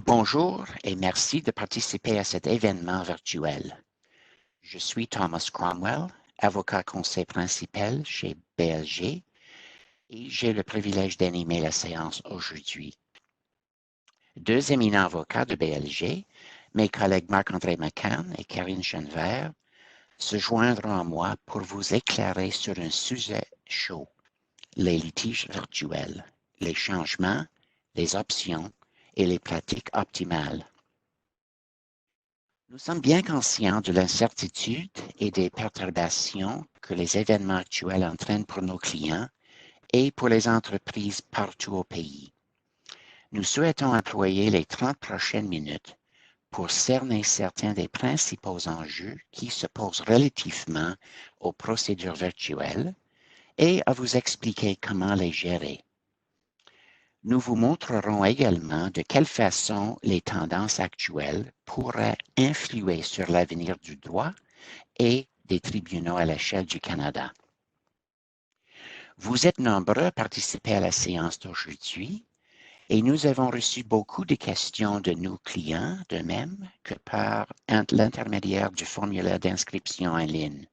Bonjour et merci de participer à cet événement virtuel. Je suis Thomas Cromwell, avocat conseil principal chez BLG et j'ai le privilège d'animer la séance aujourd'hui. Deux éminents avocats de BLG, mes collègues Marc-André McCann et Karine Chenevert, se joindront à moi pour vous éclairer sur un sujet chaud, les litiges virtuels, les changements, les options et les pratiques optimales. Nous sommes bien conscients de l'incertitude et des perturbations que les événements actuels entraînent pour nos clients et pour les entreprises partout au pays. Nous souhaitons employer les 30 prochaines minutes pour cerner certains des principaux enjeux qui se posent relativement aux procédures virtuelles et à vous expliquer comment les gérer. Nous vous montrerons également de quelle façon les tendances actuelles pourraient influer sur l'avenir du droit et des tribunaux à l'échelle du Canada. Vous êtes nombreux à participer à la séance d'aujourd'hui et nous avons reçu beaucoup de questions de nos clients, de même que par l'intermédiaire du formulaire d'inscription en ligne.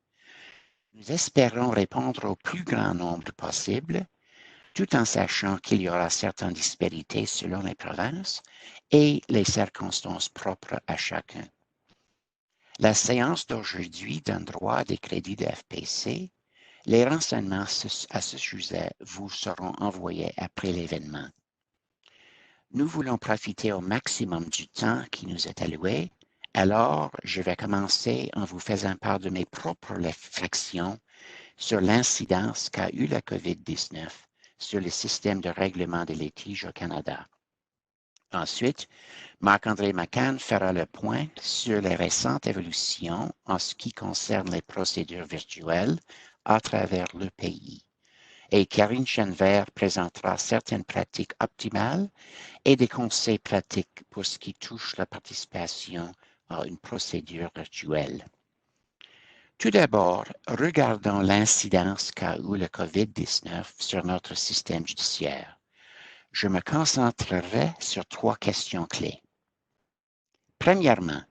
Nous espérons répondre au plus grand nombre possible, tout en sachant qu'il y aura certaines disparités selon les provinces et les circonstances propres à chacun. La séance d'aujourd'hui donne droit à des crédits de FPC. Les renseignements à ce sujet vous seront envoyés après l'événement. Nous voulons profiter au maximum du temps qui nous est alloué, alors je vais commencer en vous faisant part de mes propres réflexions sur l'incidence qu'a eu la COVID-19 sur le système de règlement des litiges au Canada. Ensuite, Marc-André McCann fera le point sur les récentes évolutions en ce qui concerne les procédures virtuelles à travers le pays. Et Karine Chenevert présentera certaines pratiques optimales et des conseils pratiques pour ce qui touche la participation à une procédure virtuelle. Tout d'abord, regardons l'incidence qu'a eu le COVID-19 sur notre système judiciaire. Je me concentrerai sur trois questions clés. Premièrement,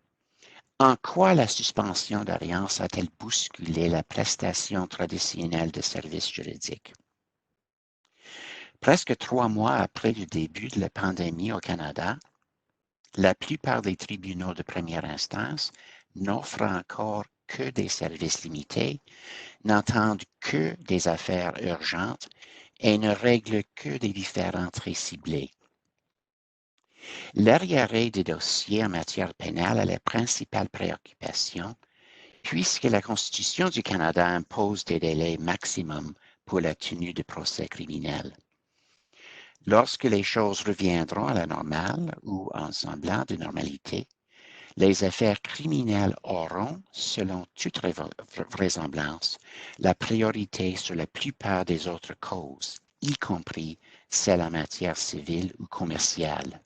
en quoi la suspension d'audience a-t-elle bousculé la prestation traditionnelle de services juridiques? Presque 3 mois après le début de la pandémie au Canada, la plupart des tribunaux de première instance n'offrent encore que des services limités, n'entendent que des affaires urgentes et ne règlent que des différends très ciblés. L'arriéré des dossiers en matière pénale est la principale préoccupation, puisque la Constitution du Canada impose des délais maximums pour la tenue de procès criminels. Lorsque les choses reviendront à la normale ou en semblant de normalité, les affaires criminelles auront, selon toute vraisemblance, la priorité sur la plupart des autres causes, y compris celles en matière civile ou commerciale.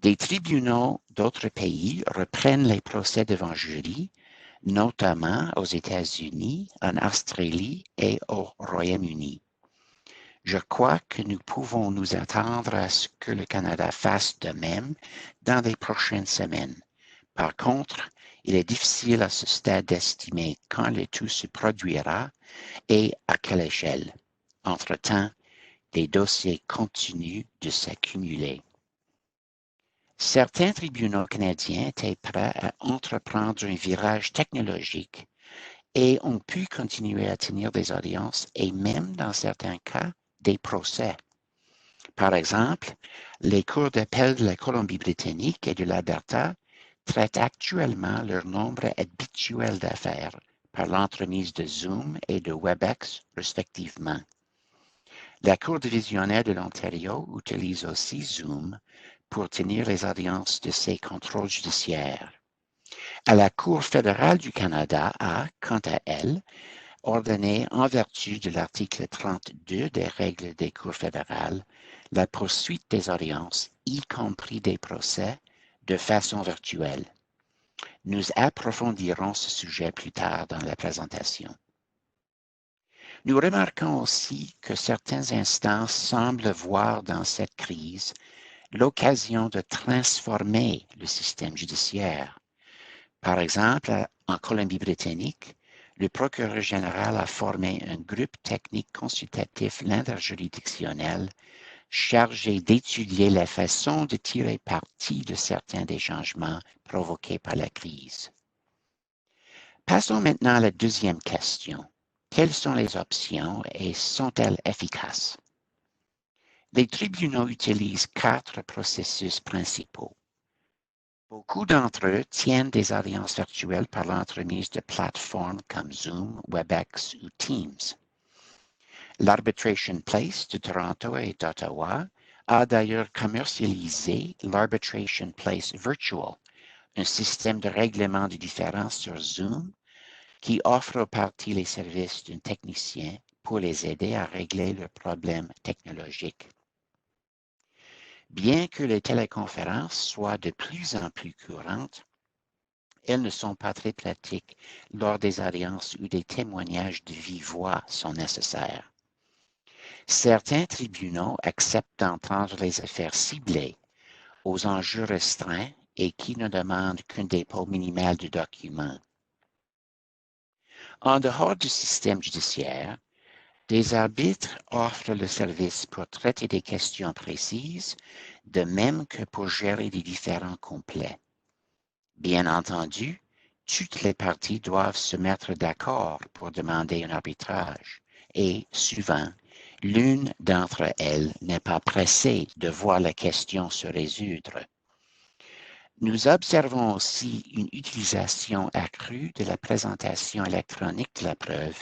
Des tribunaux d'autres pays reprennent les procès devant jury, notamment aux États-Unis, en Australie et au Royaume-Uni. Je crois que nous pouvons nous attendre à ce que le Canada fasse de même dans les prochaines semaines. Par contre, il est difficile à ce stade d'estimer quand le tout se produira et à quelle échelle. Entre-temps, les dossiers continuent de s'accumuler. Certains tribunaux canadiens étaient prêts à entreprendre un virage technologique et ont pu continuer à tenir des audiences et même, dans certains cas, des procès. Par exemple, les cours d'appel de la Colombie-Britannique et de l'Alberta traitent actuellement leur nombre habituel d'affaires par l'entremise de Zoom et de WebEx respectivement. La Cour divisionnaire de l'Ontario utilise aussi Zoom pour tenir les audiences de ses contrôles judiciaires. À la Cour fédérale du Canada a, quant à elle, ordonné en vertu de l'article 32 des règles des cours fédérales la poursuite des audiences, y compris des procès, de façon virtuelle. Nous approfondirons ce sujet plus tard dans la présentation. Nous remarquons aussi que certaines instances semblent voir dans cette crise l'occasion de transformer le système judiciaire. Par exemple, en Colombie-Britannique, le procureur général a formé un groupe technique consultatif l'interjuridictionnel chargé d'étudier la façon de tirer parti de certains des changements provoqués par la crise. Passons maintenant à la deuxième question. Quelles sont les options et sont-elles efficaces? Les tribunaux utilisent 4 processus principaux. Beaucoup d'entre eux tiennent des audiences virtuelles par l'entremise de plateformes comme Zoom, WebEx ou Teams. L'Arbitration Place de Toronto et d'Ottawa a d'ailleurs commercialisé l'Arbitration Place Virtual, un système de règlement de différends sur Zoom qui offre aux parties les services d'un technicien pour les aider à régler leurs problèmes technologiques. Bien que les téléconférences soient de plus en plus courantes, elles ne sont pas très pratiques lors des audiences où des témoignages de vive voix sont nécessaires. Certains tribunaux acceptent d'entendre les affaires ciblées aux enjeux restreints et qui ne demandent qu'un dépôt minimal de documents. En dehors du système judiciaire, des arbitres offrent le service pour traiter des questions précises, de même que pour gérer des différends complets. Bien entendu, toutes les parties doivent se mettre d'accord pour demander un arbitrage et, souvent, l'une d'entre elles n'est pas pressée de voir la question se résoudre. Nous observons aussi une utilisation accrue de la présentation électronique de la preuve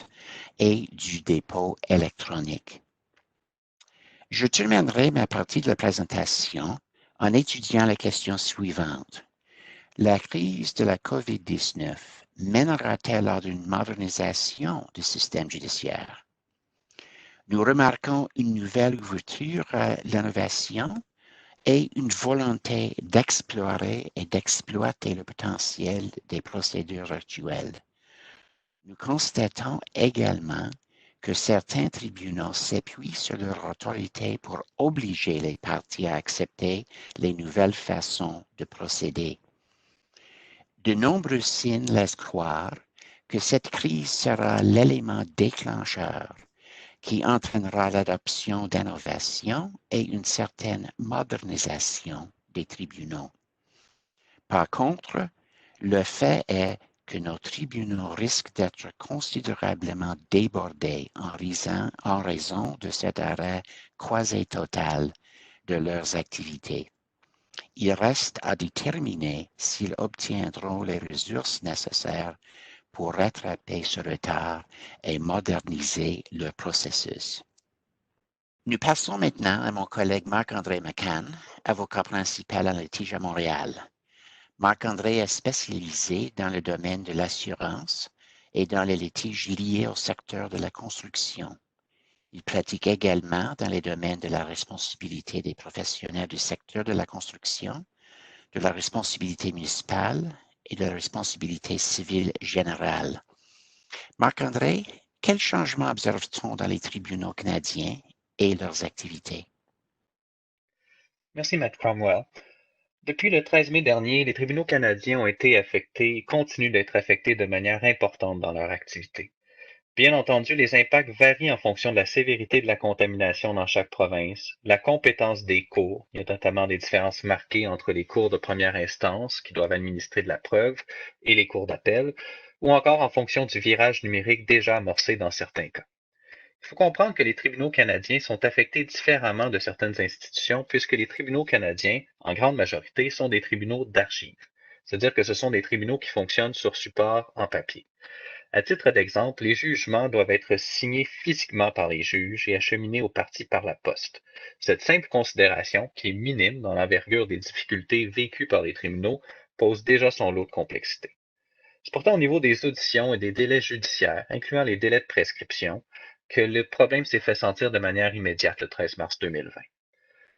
et du dépôt électronique. Je terminerai ma partie de la présentation en étudiant la question suivante. La crise de la COVID-19 mènera-t-elle à une modernisation du système judiciaire? Nous remarquons une nouvelle ouverture à l'innovation et une volonté d'explorer et d'exploiter le potentiel des procédures virtuelles. Nous constatons également que certains tribunaux s'appuient sur leur autorité pour obliger les parties à accepter les nouvelles façons de procéder. De nombreux signes laissent croire que cette crise sera l'élément déclencheur qui entraînera l'adoption d'innovations et une certaine modernisation des tribunaux. Par contre, le fait est que nos tribunaux risquent d'être considérablement débordés en raison de cet arrêt quasi-total de leurs activités. Il reste à déterminer s'ils obtiendront les ressources nécessaires pour rattraper ce retard et moderniser leur processus. Nous passons maintenant à mon collègue Marc-André McCann, avocat principal en litige à Montréal. Marc-André est spécialisé dans le domaine de l'assurance et dans les litiges liés au secteur de la construction. Il pratique également dans les domaines de la responsabilité des professionnels du secteur de la construction, de la responsabilité municipale et de la responsabilité civile générale. Marc-André, quels changements observe-t-on dans les tribunaux canadiens et leurs activités? Merci, Matt Cromwell. Depuis le 13 mai dernier, les tribunaux canadiens ont été affectés et continuent d'être affectés de manière importante dans leur activité. Bien entendu, les impacts varient en fonction de la sévérité de la contamination dans chaque province, la compétence des cours, il y a notamment des différences marquées entre les cours de première instance qui doivent administrer de la preuve et les cours d'appel, ou encore en fonction du virage numérique déjà amorcé dans certains cas. Il faut comprendre que les tribunaux canadiens sont affectés différemment de certaines institutions puisque les tribunaux canadiens, en grande majorité, sont des tribunaux d'archives, c'est-à-dire que ce sont des tribunaux qui fonctionnent sur support en papier. À titre d'exemple, les jugements doivent être signés physiquement par les juges et acheminés aux parties par la poste. Cette simple considération, qui est minime dans l'envergure des difficultés vécues par les tribunaux, pose déjà son lot de complexité. C'est pourtant au niveau des auditions et des délais judiciaires, incluant les délais de prescription, que le problème s'est fait sentir de manière immédiate le 13 mars 2020.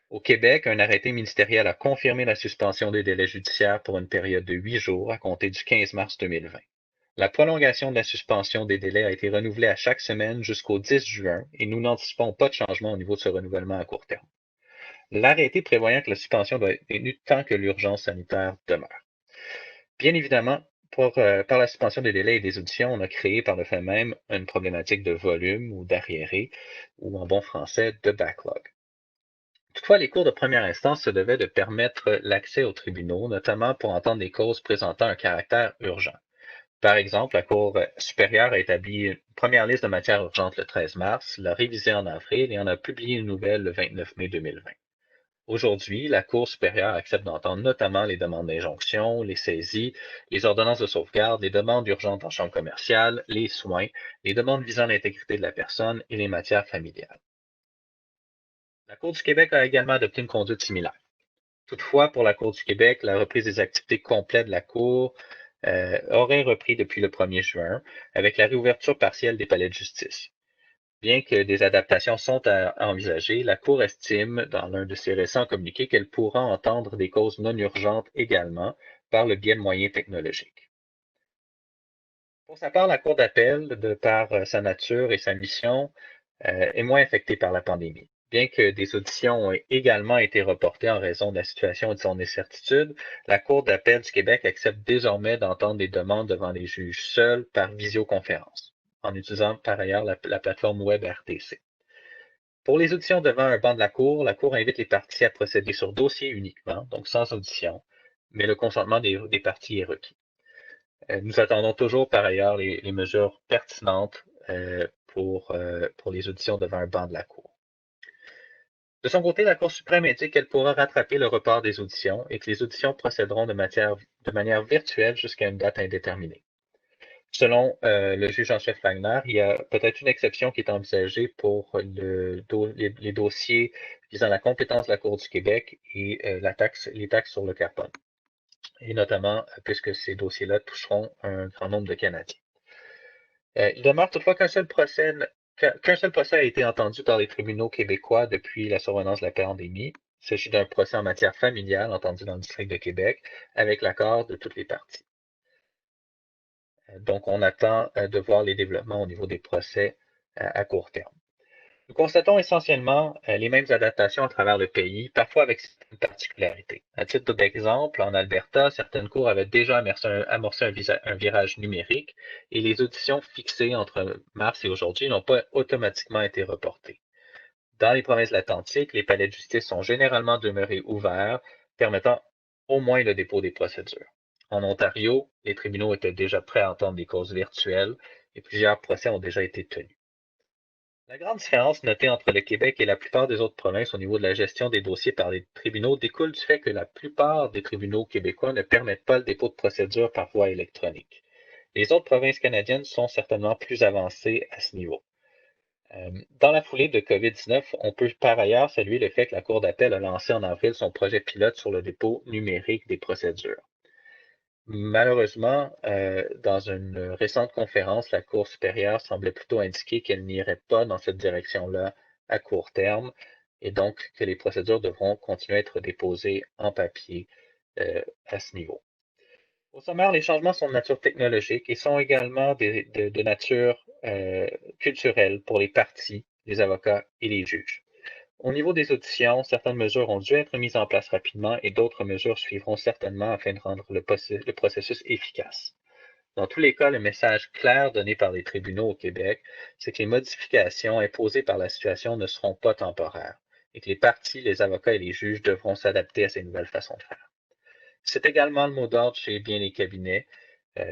Au Québec, un arrêté ministériel a confirmé la suspension des délais judiciaires pour une période de 8 jours à compter du 15 mars 2020. La prolongation de la suspension des délais a été renouvelée à chaque semaine jusqu'au 10 juin et nous n'anticipons pas de changement au niveau de ce renouvellement à court terme. l'arrêté prévoyant que la suspension doit être détenue tant que l'urgence sanitaire demeure. Bien évidemment, par la suspension des délais et des auditions, on a créé par le fait même une problématique de volume ou d'arriéré, ou en bon français, de backlog. Toutefois, les cours de première instance se devaient de permettre l'accès aux tribunaux, notamment pour entendre des causes présentant un caractère urgent. Par exemple, la Cour supérieure a établi une première liste de matières urgentes le 13 mars, l'a révisée en avril et en a publié une nouvelle le 29 mai 2020. Aujourd'hui, la Cour supérieure accepte d'entendre notamment les demandes d'injonction, les saisies, les ordonnances de sauvegarde, les demandes urgentes en chambre commerciale, les soins, les demandes visant l'intégrité de la personne et les matières familiales. La Cour du Québec a également adopté une conduite similaire. Toutefois, pour la Cour du Québec, la reprise des activités complètes de la Cour aurait repris depuis le 1er juin avec la réouverture partielle des palais de justice. Bien que des adaptations sont à envisager, la Cour estime, dans l'un de ses récents communiqués, qu'elle pourra entendre des causes non urgentes également par le biais de moyens technologiques. Pour sa part, la Cour d'appel, de par sa nature et sa mission, est moins affectée par la pandémie. Bien que des auditions ont également été reportées en raison de la situation et de son incertitude, la Cour d'appel du Québec accepte désormais d'entendre des demandes devant les juges seuls par visioconférence, en utilisant par ailleurs la plateforme web RTC. Pour les auditions devant un banc de la Cour invite les parties à procéder sur dossier uniquement, donc sans audition, mais le consentement des parties est requis. Nous attendons toujours par ailleurs les mesures pertinentes pour les auditions devant un banc de la Cour. De son côté, la Cour suprême indique qu'elle pourra rattraper le report des auditions et que les auditions procéderont de manière virtuelle jusqu'à une date indéterminée. Selon le juge en chef Wagner, il y a peut-être une exception qui est envisagée pour les dossiers visant la compétence de la Cour du Québec et les taxes sur le carbone, et notamment puisque ces dossiers-là toucheront un grand nombre de Canadiens. Il demeure toutefois qu'un seul procès a été entendu par les tribunaux québécois depuis la survenance de la pandémie. Il s'agit d'un procès en matière familiale entendu dans le district de Québec avec l'accord de toutes les parties. Donc, on attend de voir les développements au niveau des procès à court terme. Nous constatons essentiellement les mêmes adaptations à travers le pays, parfois avec certaines particularités. À titre d'exemple, en Alberta, certaines cours avaient déjà amorcé un virage numérique et les auditions fixées entre mars et aujourd'hui n'ont pas automatiquement été reportées. Dans les provinces de l'Atlantique, les palais de justice sont généralement demeurés ouverts, permettant au moins le dépôt des procédures. En Ontario, les tribunaux étaient déjà prêts à entendre des causes virtuelles et plusieurs procès ont déjà été tenus. La grande différence notée entre le Québec et la plupart des autres provinces au niveau de la gestion des dossiers par les tribunaux découle du fait que la plupart des tribunaux québécois ne permettent pas le dépôt de procédure par voie électronique. Les autres provinces canadiennes sont certainement plus avancées à ce niveau. Dans la foulée de COVID-19, on peut par ailleurs saluer le fait que la Cour d'appel a lancé en avril son projet pilote sur le dépôt numérique des procédures. Malheureusement, dans une récente conférence, la Cour supérieure semblait plutôt indiquer qu'elle n'irait pas dans cette direction-là à court terme et donc que les procédures devront continuer à être déposées en papier à ce niveau. Au sommaire, les changements sont de nature technologique et sont également de nature culturelle pour les parties, les avocats et les juges. Au niveau des auditions, certaines mesures ont dû être mises en place rapidement et d'autres mesures suivront certainement afin de rendre le processus efficace. Dans tous les cas, le message clair donné par les tribunaux au Québec, c'est que les modifications imposées par la situation ne seront pas temporaires et que les parties, les avocats et les juges devront s'adapter à ces nouvelles façons de faire. C'est également le mot d'ordre chez bien les cabinets,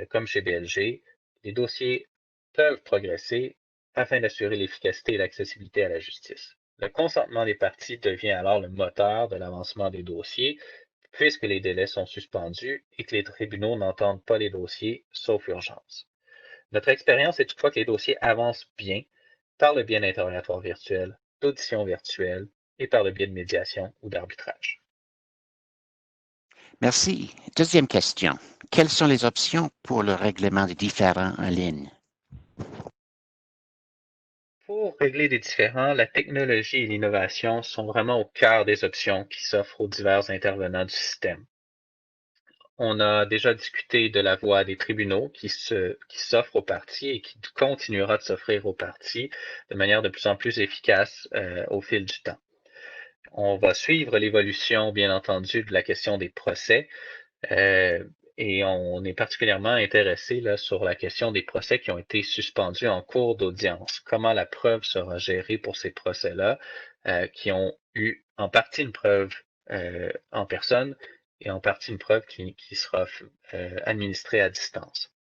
comme chez BLG. Les dossiers peuvent progresser afin d'assurer l'efficacité et l'accessibilité à la justice. Le consentement des parties devient alors le moteur de l'avancement des dossiers, puisque les délais sont suspendus et que les tribunaux n'entendent pas les dossiers, sauf urgence. Notre expérience est toutefois que les dossiers avancent bien par le biais d'interrogatoires virtuels, d'auditions virtuelles et par le biais de médiation ou d'arbitrage. Merci. Deuxième question. Quelles sont les options pour le règlement des différends en ligne? Pour régler des différends, la technologie et l'innovation sont vraiment au cœur des options qui s'offrent aux divers intervenants du système. On a déjà discuté de la voie des tribunaux qui s'offre aux parties et qui continuera de s'offrir aux parties de manière de plus en plus efficace au fil du temps. On va suivre l'évolution, bien entendu, de la question des procès. Et on est particulièrement intéressé là, sur la question des procès qui ont été suspendus en cours d'audience. Comment la preuve sera gérée pour ces procès-là, qui ont eu en partie une preuve en personne et en partie une preuve qui sera administrée à distance.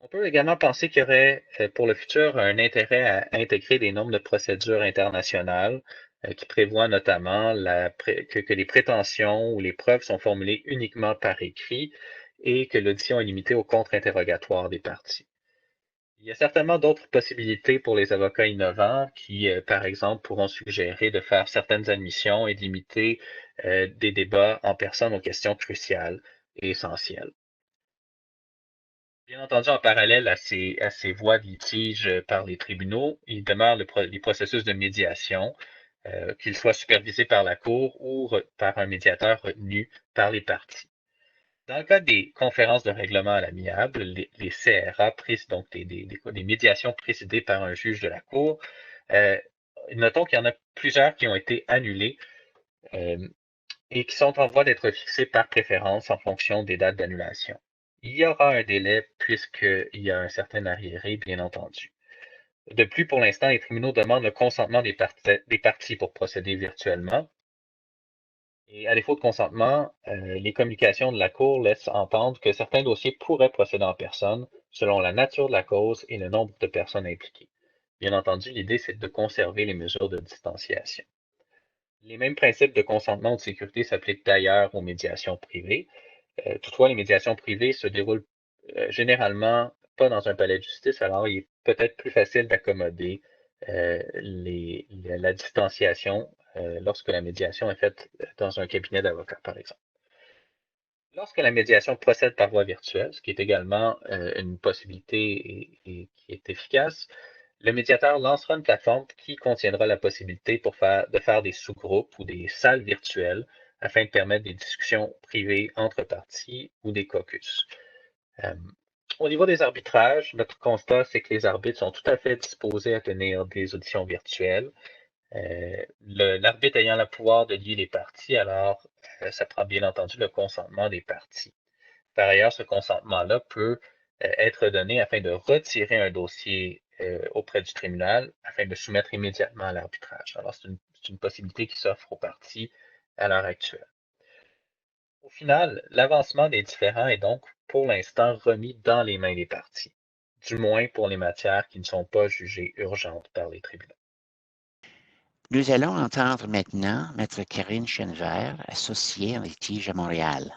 On peut également penser qu'il y aurait pour le futur un intérêt à intégrer des normes de procédure internationales qui prévoient notamment que les prétentions ou les preuves sont formulées uniquement par écrit et que l'audition est limitée au contre-interrogatoire des parties. Il y a certainement d'autres possibilités pour les avocats innovants qui, par exemple, pourront suggérer de faire certaines admissions et de limiter des débats en personne aux questions cruciales et essentielles. Bien entendu, en parallèle à ces voies de litige par les tribunaux, il demeure les processus de médiation, qu'ils soient supervisés par la Cour ou par un médiateur retenu par les parties. Dans le cas des conférences de règlement à l'amiable, les CRA, donc des médiations présidées par un juge de la Cour, notons qu'il y en a plusieurs qui ont été annulées et qui sont en voie d'être fixées par préférence en fonction des dates d'annulation. Il y aura un délai puisqu'il y a un certain arriéré, bien entendu. De plus, pour l'instant, les tribunaux demandent le consentement des parties pour procéder virtuellement. Et à défaut de consentement, les communications de la Cour laissent entendre que certains dossiers pourraient procéder en personne selon la nature de la cause et le nombre de personnes impliquées. Bien entendu, l'idée, c'est de conserver les mesures de distanciation. Les mêmes principes de consentement ou de sécurité s'appliquent d'ailleurs aux médiations privées. Toutefois, les médiations privées se déroulent généralement pas dans un palais de justice, alors il est peut-être plus facile d'accommoder la distanciation lorsque la médiation est faite dans un cabinet d'avocats, par exemple. Lorsque la médiation procède par voie virtuelle, ce qui est également une possibilité et qui est efficace, le médiateur lancera une plateforme qui contiendra la possibilité de faire des sous-groupes ou des salles virtuelles afin de permettre des discussions privées entre parties ou des caucus. Au niveau des arbitrages, notre constat, c'est que les arbitres sont tout à fait disposés à tenir des auditions virtuelles. L'arbitre ayant le pouvoir de lier les parties, alors ça prend bien entendu le consentement des parties. Par ailleurs, ce consentement-là peut être donné afin de retirer un dossier auprès du tribunal afin de soumettre immédiatement à l'arbitrage. Alors, c'est une possibilité qui s'offre aux parties à l'heure actuelle. Au final, l'avancement des différends est donc pour l'instant remis dans les mains des parties, du moins pour les matières qui ne sont pas jugées urgentes par les tribunaux. Nous allons entendre maintenant Maître Karine Chenevert, associée en litige à Montréal.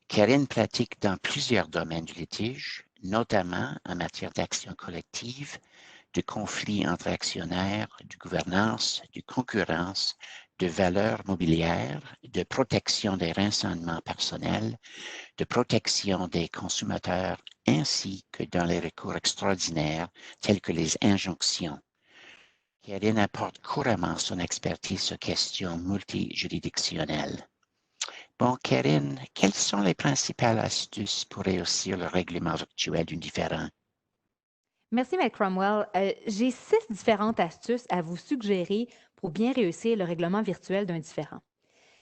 Karine pratique dans plusieurs domaines du litige, notamment en matière d'action collective, de conflits entre actionnaires, de gouvernance, de concurrence, de valeurs mobilières, de protection des renseignements personnels, de protection des consommateurs, ainsi que dans les recours extraordinaires tels que les injonctions. Karine apporte couramment son expertise aux questions multijuridictionnelles. Bon, Karine, quelles sont les principales astuces pour réussir le règlement virtuel d'un différend? Merci, Matt Cromwell. J'ai 6 différentes astuces à vous suggérer pour bien réussir le règlement virtuel d'un différend.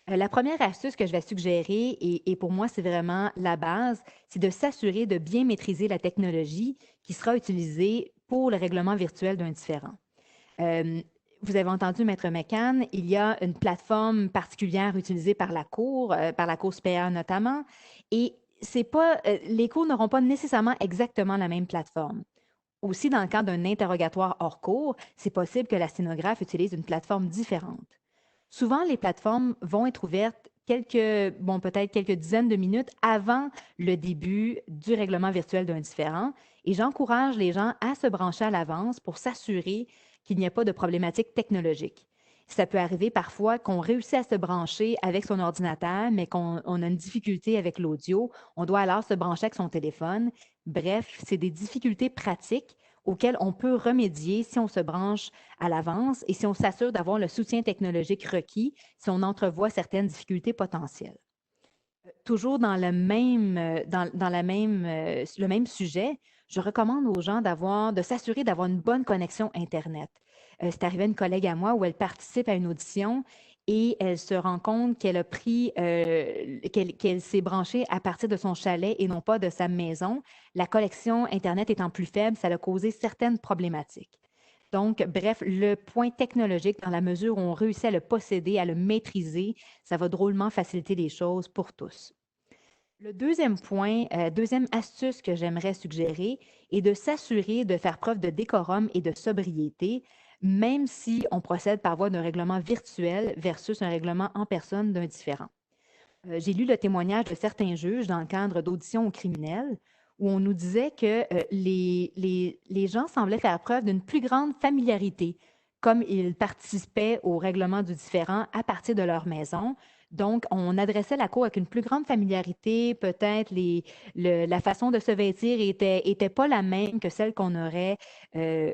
La première astuce que je vais suggérer, et pour moi, c'est vraiment la base, c'est de s'assurer de bien maîtriser la technologie qui sera utilisée pour le règlement virtuel d'un différend. Vous avez entendu Maître McCann, il y a une plateforme particulière utilisée par la Cour supérieure notamment, et les cours n'auront pas nécessairement exactement la même plateforme. Aussi, dans le cadre d'un interrogatoire hors cours, c'est possible que la sténographe utilise une plateforme différente. Souvent, les plateformes vont être ouvertes peut-être quelques dizaines de minutes avant le début du règlement virtuel d'un différend, et j'encourage les gens à se brancher à l'avance pour s'assurer qu'il n'y a pas de problématique technologique. Ça peut arriver parfois qu'on réussit à se brancher avec son ordinateur, mais qu'on a une difficulté avec l'audio. On doit alors se brancher avec son téléphone. Bref, c'est des difficultés pratiques auxquelles on peut remédier si on se branche à l'avance et si on s'assure d'avoir le soutien technologique requis si on entrevoit certaines difficultés potentielles. Toujours dans le même sujet, je recommande aux gens de s'assurer d'avoir une bonne connexion Internet. C'est arrivé à une collègue à moi où elle participe à une audition et elle se rend compte qu'elle a pris, qu'elle s'est branchée à partir de son chalet et non pas de sa maison. La connexion Internet étant plus faible, ça a causé certaines problématiques. Donc, bref, le point technologique, dans la mesure où on réussit à le posséder, à le maîtriser, ça va drôlement faciliter les choses pour tous. Le deuxième point, deuxième astuce que j'aimerais suggérer est de s'assurer de faire preuve de décorum et de sobriété, même si on procède par voie d'un règlement virtuel versus un règlement en personne d'un différend. J'ai lu le témoignage de certains juges dans le cadre d'auditions aux criminels où on nous disait que les gens semblaient faire preuve d'une plus grande familiarité, comme ils participaient au règlement du différend à partir de leur maison. Donc, on adressait la cour avec une plus grande familiarité. Peut-être la façon de se vêtir était pas la même que celle qu'on aurait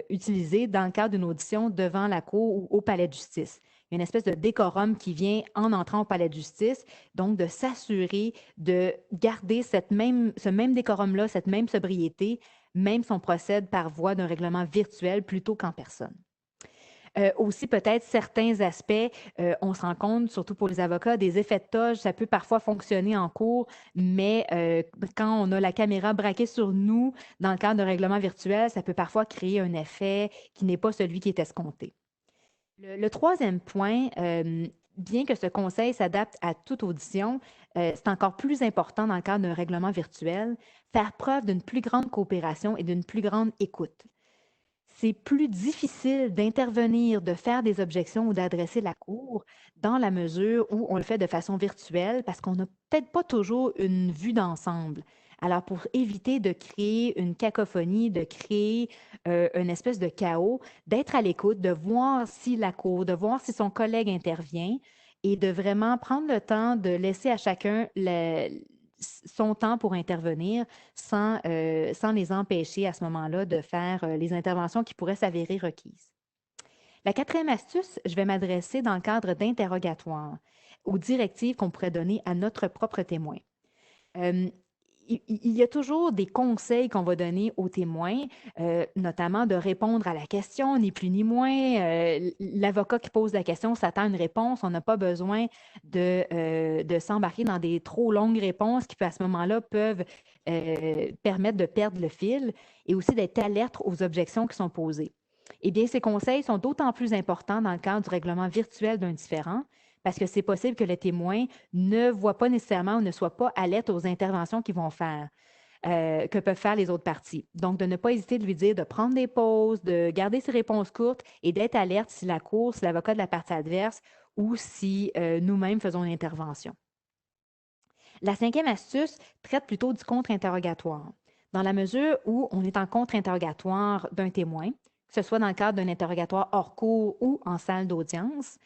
utilisée dans le cadre d'une audition devant la cour ou au palais de justice. Il y a une espèce de décorum qui vient en entrant au palais de justice, donc de s'assurer de garder ce même décorum-là, cette même sobriété, même si on procède par voie d'un règlement virtuel plutôt qu'en personne. Aussi, peut-être certains aspects, on se rend compte, surtout pour les avocats, des effets de toge, ça peut parfois fonctionner en cours, mais quand on a la caméra braquée sur nous dans le cadre d'un règlement virtuel, ça peut parfois créer un effet qui n'est pas celui qui est escompté. Le troisième point, bien que ce conseil s'adapte à toute audition, c'est encore plus important dans le cadre d'un règlement virtuel, faire preuve d'une plus grande coopération et d'une plus grande écoute. C'est plus difficile d'intervenir, de faire des objections ou d'adresser la cour dans la mesure où on le fait de façon virtuelle parce qu'on n'a peut-être pas toujours une vue d'ensemble. Alors, pour éviter de créer une cacophonie, de créer une espèce de chaos, d'être à l'écoute, de voir si la cour, de voir si son collègue intervient et de vraiment prendre le temps de laisser à chacun son temps pour intervenir sans les empêcher à ce moment-là de faire les interventions qui pourraient s'avérer requises. La quatrième astuce, je vais m'adresser dans le cadre d'interrogatoire aux directives qu'on pourrait donner à notre propre témoin. Il y a toujours des conseils qu'on va donner aux témoins, notamment de répondre à la question, ni plus ni moins. L'avocat qui pose la question s'attend à une réponse. On n'a pas besoin de s'embarquer dans des trop longues réponses qui, à ce moment-là, peuvent permettre de perdre le fil et aussi d'être alerte aux objections qui sont posées. Eh bien, ces conseils sont d'autant plus importants dans le cadre du règlement virtuel d'un différend parce que c'est possible que le témoin ne voit pas nécessairement ou ne soit pas alerte aux interventions qu'ils vont faire, que peuvent faire les autres parties. Donc, de ne pas hésiter de lui dire de prendre des pauses, de garder ses réponses courtes et d'être alerte si la cour, si l'avocat de la partie adverse ou si nous-mêmes faisons une intervention. La cinquième astuce traite plutôt du contre-interrogatoire. Dans la mesure où on est en contre-interrogatoire d'un témoin, que ce soit dans le cadre d'un interrogatoire hors cours ou en salle d'audience,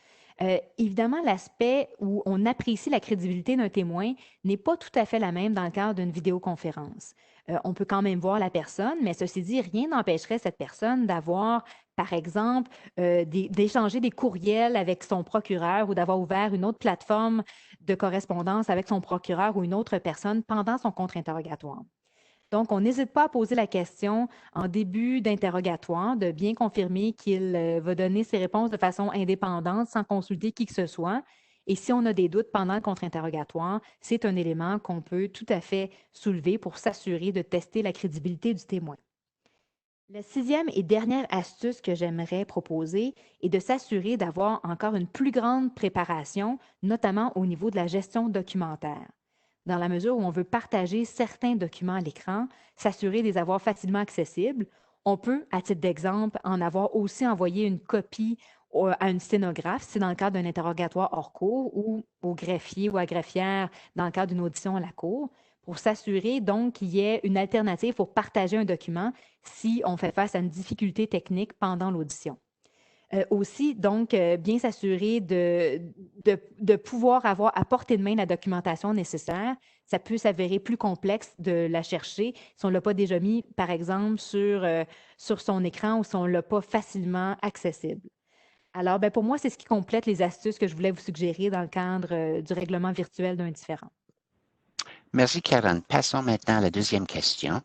évidemment, l'aspect où on apprécie la crédibilité d'un témoin n'est pas tout à fait la même dans le cadre d'une vidéoconférence. On peut quand même voir la personne, mais ceci dit, rien n'empêcherait cette personne d'avoir, par exemple, d'échanger des courriels avec son procureur ou d'avoir ouvert une autre plateforme de correspondance avec son procureur ou une autre personne pendant son contre-interrogatoire. Donc, on n'hésite pas à poser la question en début d'interrogatoire, de bien confirmer qu'il va donner ses réponses de façon indépendante, sans consulter qui que ce soit. Et si on a des doutes pendant le contre-interrogatoire, c'est un élément qu'on peut tout à fait soulever pour s'assurer de tester la crédibilité du témoin. La sixième et dernière astuce que j'aimerais proposer est de s'assurer d'avoir encore une plus grande préparation, notamment au niveau de la gestion documentaire. Dans la mesure où on veut partager certains documents à l'écran, s'assurer de les avoir facilement accessibles, on peut, à titre d'exemple, en avoir aussi envoyé une copie à une sténographe, si c'est dans le cadre d'un interrogatoire hors cours, ou au greffier ou à greffière dans le cadre d'une audition à la cour, pour s'assurer donc qu'il y ait une alternative pour partager un document si on fait face à une difficulté technique pendant l'audition. Aussi, donc, bien s'assurer de pouvoir avoir à portée de main la documentation nécessaire. Ça peut s'avérer plus complexe de la chercher si on ne l'a pas déjà mis, par exemple, sur son écran ou si on ne l'a pas facilement accessible. Alors, pour moi, c'est ce qui complète les astuces que je voulais vous suggérer dans le cadre du règlement virtuel d'un différend. Merci, Karen. Passons maintenant à la deuxième question.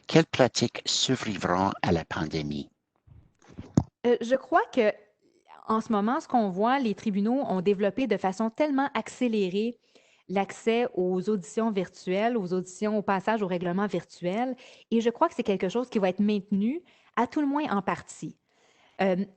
Quelles pratiques survivront à la pandémie? Je crois que En ce moment, ce qu'on voit, les tribunaux ont développé de façon tellement accélérée l'accès aux auditions virtuelles, aux auditions, au passage au règlement virtuel, et je crois que c'est quelque chose qui va être maintenu, à tout le moins en partie.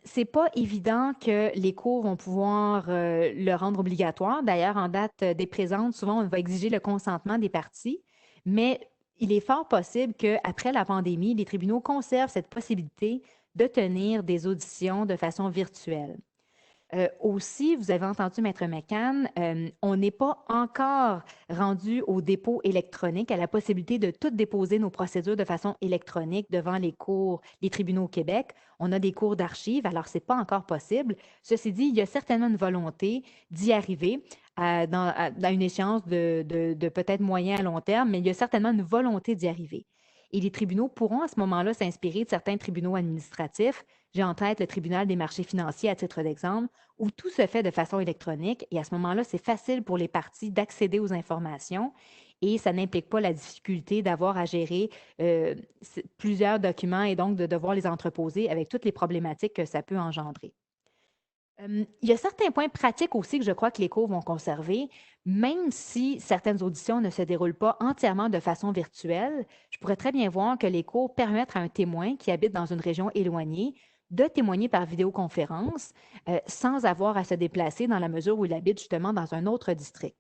C'est pas évident que les cours vont pouvoir le rendre obligatoire. D'ailleurs, en date des présentes, souvent, on va exiger le consentement des parties, mais il est fort possible qu'après la pandémie, les tribunaux conservent cette possibilité de tenir des auditions de façon virtuelle. Aussi, vous avez entendu Maître McCann, on n'est pas encore rendu au dépôt électronique, à la possibilité de tout déposer nos procédures de façon électronique devant les cours, les tribunaux au Québec. On a des cours d'archives, alors ce n'est pas encore possible. Ceci dit, il y a certainement une volonté d'y arriver dans une échéance de peut-être moyen à long terme, mais il y a certainement une volonté d'y arriver. Et les tribunaux pourront à ce moment-là s'inspirer de certains tribunaux administratifs. J'ai en tête le tribunal des marchés financiers à titre d'exemple, où tout se fait de façon électronique et à ce moment-là, c'est facile pour les parties d'accéder aux informations et ça n'implique pas la difficulté d'avoir à gérer plusieurs documents et donc de devoir les entreposer avec toutes les problématiques que ça peut engendrer. Il y a certains points pratiques aussi que je crois que les cours vont conserver, même si certaines auditions ne se déroulent pas entièrement de façon virtuelle. Je pourrais très bien voir que les cours permettent à un témoin qui habite dans une région éloignée de témoigner par vidéoconférence sans avoir à se déplacer dans la mesure où il habite justement dans un autre district.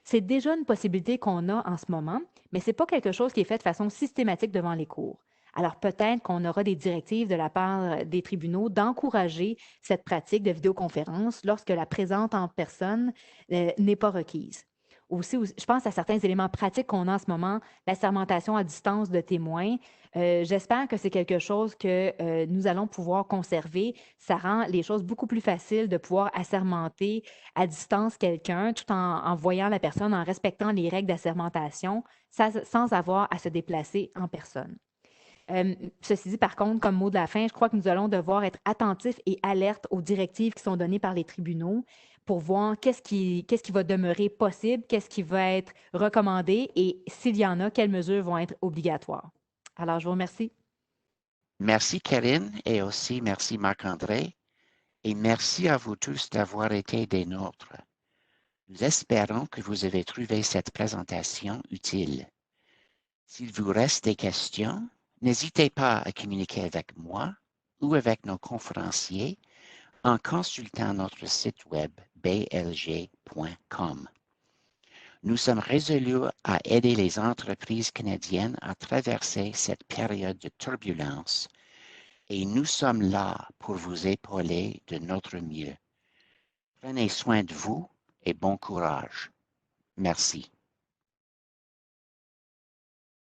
C'est déjà une possibilité qu'on a en ce moment, mais ce n'est pas quelque chose qui est fait de façon systématique devant les cours. Alors peut-être qu'on aura des directives de la part des tribunaux d'encourager cette pratique de vidéoconférence lorsque la présence en personne n'est pas requise. Aussi, je pense à certains éléments pratiques qu'on a en ce moment, l'assermentation à distance de témoins. J'espère que c'est quelque chose que nous allons pouvoir conserver. Ça rend les choses beaucoup plus faciles de pouvoir assermenter à distance quelqu'un tout en voyant la personne, en respectant les règles d'assermentation, sans avoir à se déplacer en personne. Ceci dit, par contre, comme mot de la fin, je crois que nous allons devoir être attentifs et alertes aux directives qui sont données par les tribunaux pour voir qu'est-ce qui va demeurer possible, qu'est-ce qui va être recommandé et s'il y en a, quelles mesures vont être obligatoires. Alors, je vous remercie. Merci Karine et aussi merci Marc-André et merci à vous tous d'avoir été des nôtres. Nous espérons que vous avez trouvé cette présentation utile. S'il vous reste des questions, n'hésitez pas à communiquer avec moi ou avec nos conférenciers en consultant notre site web blg.com. Nous sommes résolus à aider les entreprises canadiennes à traverser cette période de turbulence et nous sommes là pour vous épauler de notre mieux. Prenez soin de vous et bon courage. Merci.